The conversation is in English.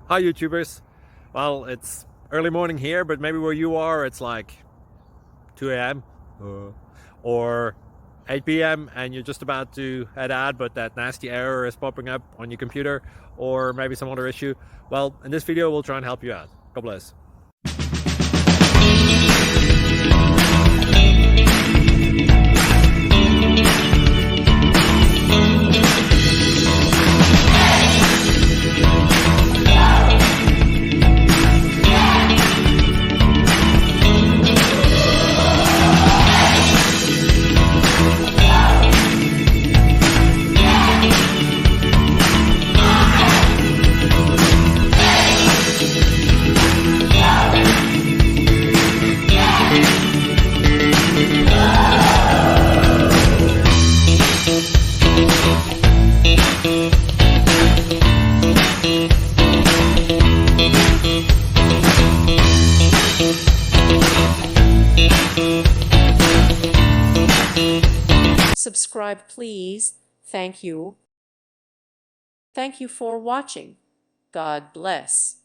Hi YouTubers. Well, it's early morning here, but maybe where you are it's like 2 a.m. Or 8 p.m. and you're just about to head out, but that nasty error is popping up on your computer, or maybe some other issue. Well, in this video we'll try and help you out. God bless. Subscribe please. Thank you. Thank you for watching. God bless.